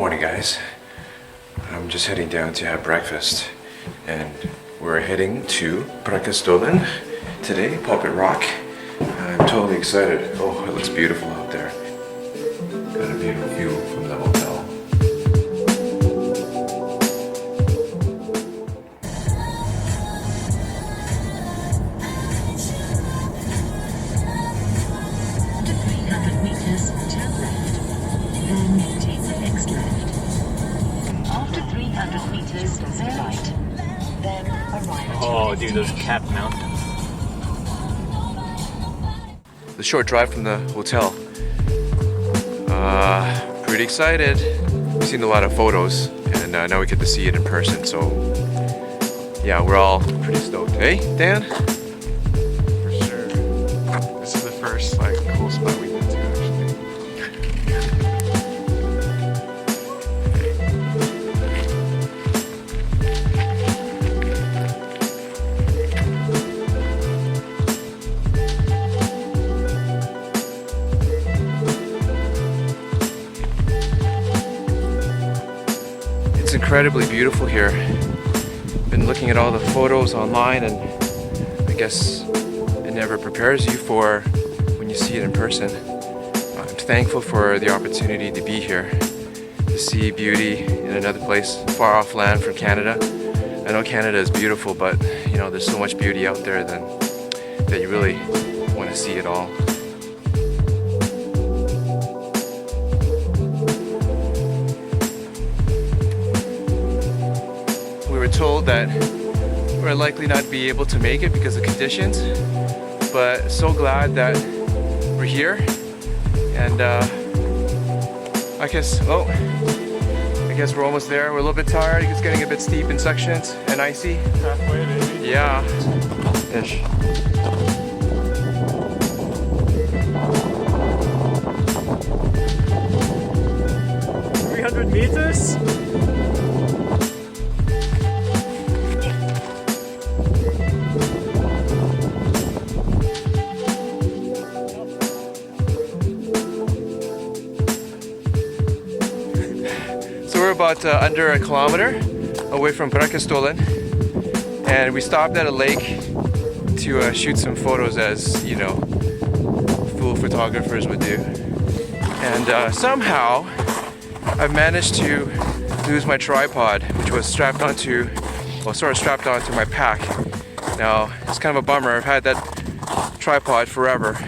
Morning, guys. I'm just heading down to have breakfast, and we're heading to Preikestolen today, Pulpit Rock. I'm totally excited. Oh, it looks beautiful out there. Got a beautiful view from the hotel. Oh, dude, those capped mountains. The short drive from the hotel. Pretty excited. We've seen a lot of photos, and now we get to see it in person. So, yeah, we're all pretty stoked. Hey, Dan? For sure. This is the first cool spot we've been to, actually. It's incredibly beautiful here. Been looking at all the photos online, and I guess it never prepares you for when you see it in person. I'm thankful for the opportunity to be here, to see beauty in another place, far off land from Canada. I know Canada is beautiful, but you know, there's so much beauty out there that you really want to see it all. We were told that we're likely not be able to make it because of conditions, but so glad that we're here. And I guess we're almost there. We're a little bit tired. It's getting a bit steep in sections and icy. Halfway, baby. Yeah. Ish. 300 meters? So we're about under a kilometer away from Preikestolen, and we stopped at a lake to shoot some photos, as you know, fool photographers would do. And somehow I've managed to lose my tripod, which was strapped onto my pack. Now it's kind of a bummer. I've had that tripod forever.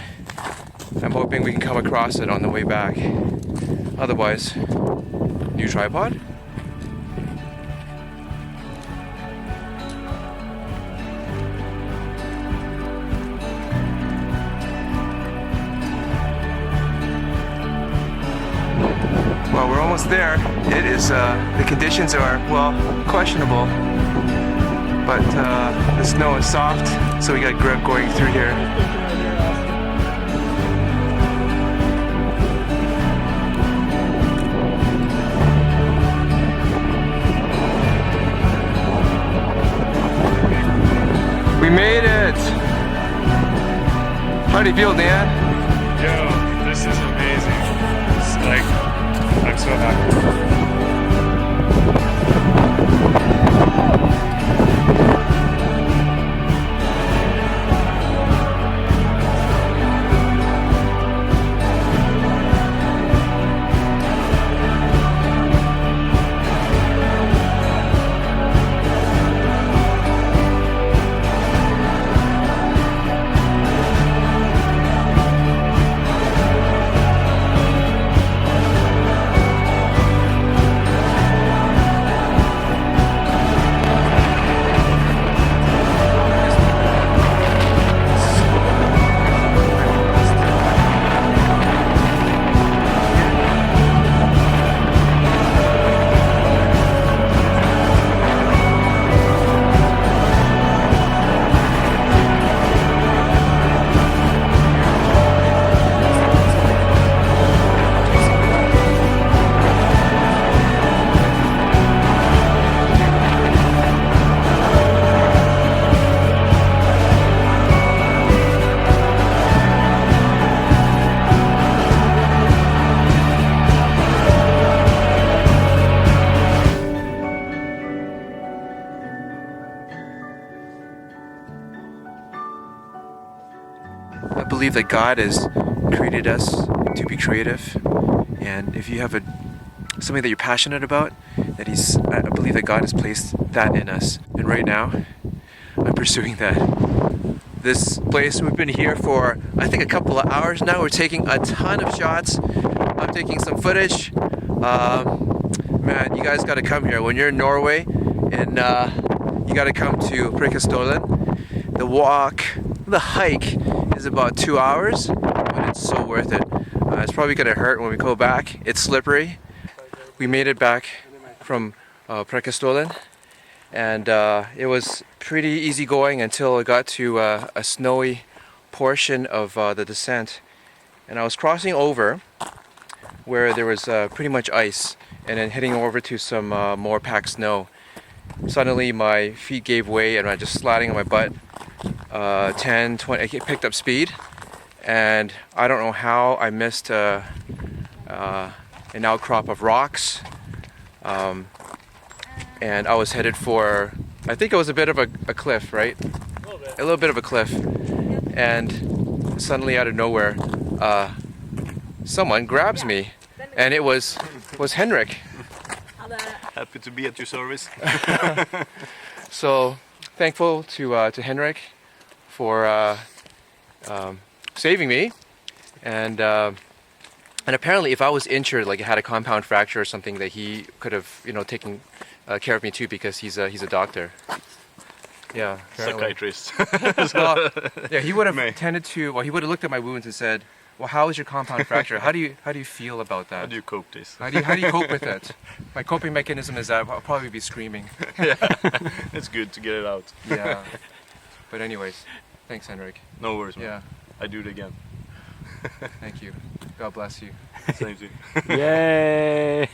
I'm hoping we can come across it on the way back. Otherwise, new tripod? Well, we're almost there. It is, the conditions are, well, questionable, but the snow is soft, so we got grip going through here. We made it! How do you feel, Dan? Yo, this is amazing. It's I'm so happy. I believe that God has created us to be creative, and if you have something that you're passionate about, I believe that God has placed that in us. And right now, I'm pursuing that. This place, we've been here for I think a couple of hours now. We're taking a ton of shots. I'm taking some footage. Man, you guys got to come here when you're in Norway, and you got to come to Preikestolen. The walk, the hike is about 2 hours, but it's so worth it. It's probably gonna hurt when we go back. It's slippery. We made it back from Preikestolen, and it was pretty easy going until I got to a snowy portion of the descent, and I was crossing over where there was pretty much ice, and then heading over to some more packed snow. Suddenly my feet gave way and I just sliding on my butt. 10, 20, I picked up speed, and I don't know how I missed an outcrop of rocks, and I was headed for, I think it was a bit of a cliff, right? A little bit of a cliff, and suddenly out of nowhere, someone grabs me, and it was Henrik. Happy to be at your service. So thankful to Henrik for saving me, and apparently if I was injured, like I had a compound fracture or something, that he could have taken care of me too, because he's a doctor. Yeah, apparently. Psychiatrist. Well, yeah, he would have tended to. Well, he would have looked at my wounds and said, "Well, how is your compound fracture? How do you feel about that? How do you cope this? How do you cope with it?" My coping mechanism is that I'll probably be screaming. Yeah, it's good to get it out. Yeah. But anyways, thanks, Henrik. No worries, man. Yeah. I do it again. Thank you. God bless you. Same to you. Yay!